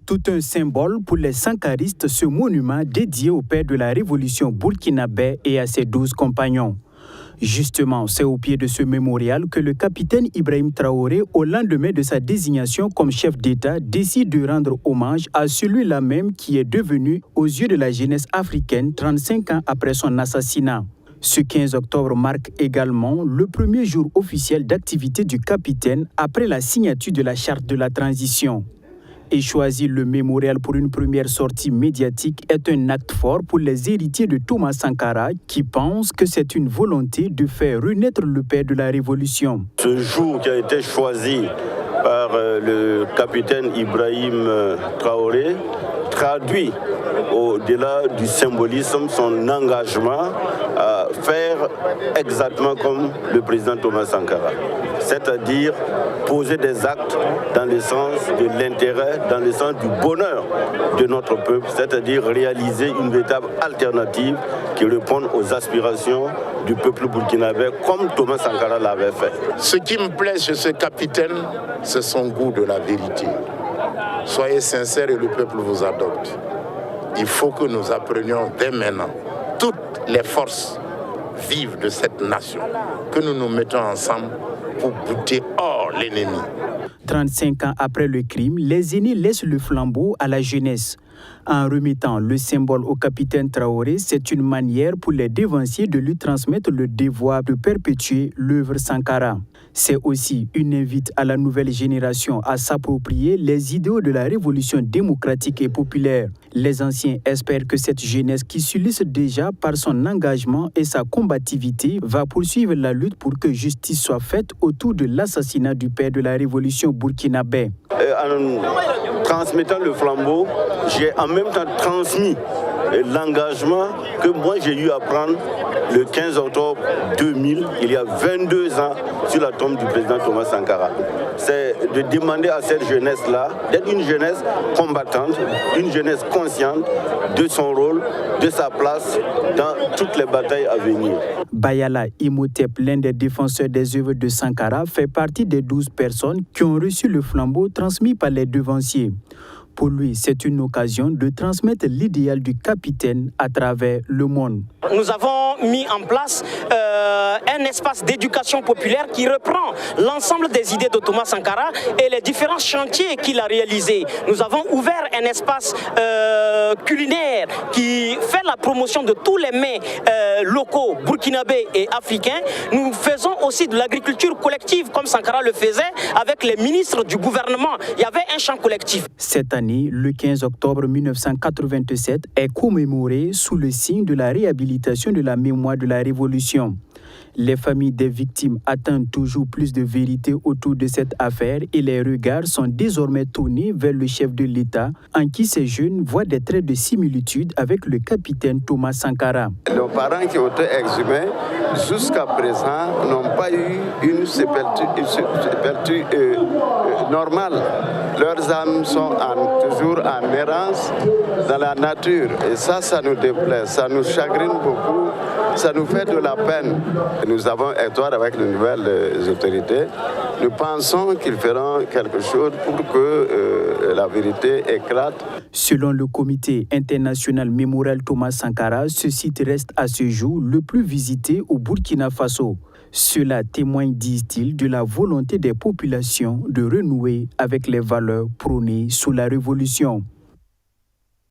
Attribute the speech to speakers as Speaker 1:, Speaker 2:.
Speaker 1: Tout un symbole pour les sankaristes, ce monument dédié au père de la révolution burkinabé et à ses 12 compagnons. Justement, c'est au pied de ce mémorial que le capitaine Ibrahim Traoré, au lendemain de sa désignation comme chef d'État, décide de rendre hommage à celui-là même qui est devenu, aux yeux de la jeunesse africaine, 35 ans après son assassinat. Ce 15 octobre marque également le premier jour officiel d'activité du capitaine après la signature de la charte de la transition. Et choisir le mémorial pour une première sortie médiatique est un acte fort pour les héritiers de Thomas Sankara qui pensent que c'est une volonté de faire renaître le père de la révolution.
Speaker 2: Ce jour qui a été choisi par le capitaine Ibrahim Traoré traduit au-delà du symbolisme son engagement à faire exactement comme le président Thomas Sankara, c'est-à-dire poser des actes dans le sens de l'intérêt, dans le sens du bonheur de notre peuple, c'est-à-dire réaliser une véritable alternative qui réponde aux aspirations du peuple burkinabé comme Thomas Sankara l'avait fait.
Speaker 3: Ce qui me plaît chez ce capitaine, c'est son goût de la vérité. Soyez sincères et le peuple vous adopte. Il faut que nous apprenions dès maintenant toutes les forces vives de cette nation, que nous nous mettons ensemble pour buter hors l'ennemi.
Speaker 1: 35 ans après le crime, les aînés laissent le flambeau à la jeunesse. En remettant le symbole au capitaine Traoré, c'est une manière pour les dévanciers de lui transmettre le devoir de perpétuer l'œuvre Sankara. C'est aussi une invite à la nouvelle génération à s'approprier les idéaux de la révolution démocratique et populaire. Les anciens espèrent que cette jeunesse qui s'illustre déjà par son engagement et sa combativité va poursuivre la lutte pour que justice soit faite autour de l'assassinat du père de la révolution burkinabé.
Speaker 2: En transmettant le flambeau, j'ai en même temps transmis l'engagement que moi j'ai eu à prendre le 15 octobre 2000, il y a 22 ans, sur la tombe du président Thomas Sankara. C'est de demander à cette jeunesse-là d'être une jeunesse combattante, une jeunesse consciente de son rôle, de sa place dans toutes les batailles à venir.
Speaker 1: Bayala Imhotep, l'un des défenseurs des œuvres de Sankara, fait partie des 12 personnes qui ont reçu le flambeau transmis par les devanciers. Pour lui, c'est une occasion de transmettre l'idéal du capitaine à travers le monde.
Speaker 4: Nous avons mis en place un espace d'éducation populaire qui reprend l'ensemble des idées de Thomas Sankara et les différents chantiers qu'il a réalisés. Nous avons ouvert un espace culinaire qui fait la promotion de tous les mets locaux, burkinabés et africains. Nous faisons aussi de l'agriculture collective comme Sankara le faisait avec les ministres du gouvernement. Il y avait un champ collectif.
Speaker 1: Cette année, le 15 octobre 1987, est commémoré sous le signe de la réhabilitation de la mémoire de la Révolution. Les familles des victimes attendent toujours plus de vérité autour de cette affaire et les regards sont désormais tournés vers le chef de l'État, en qui ces jeunes voient des traits de similitude avec le capitaine Thomas Sankara.
Speaker 5: Les parents qui ont été exhumés, jusqu'à présent, n'ont pas eu une sépulture normale. Leurs âmes sont toujours en errance dans la nature. Et ça nous déplaît, ça nous chagrine beaucoup, ça nous fait de la peine. Nous avons espoir avec les nouvelles autorités. Nous pensons qu'ils feront quelque chose pour que la vérité éclate.
Speaker 1: Selon le comité international Mémorial Thomas Sankara, ce site reste à ce jour le plus visité au Burkina Faso. Cela témoigne, disent-ils, de la volonté des populations de renouer avec les valeurs prônées sous la Révolution.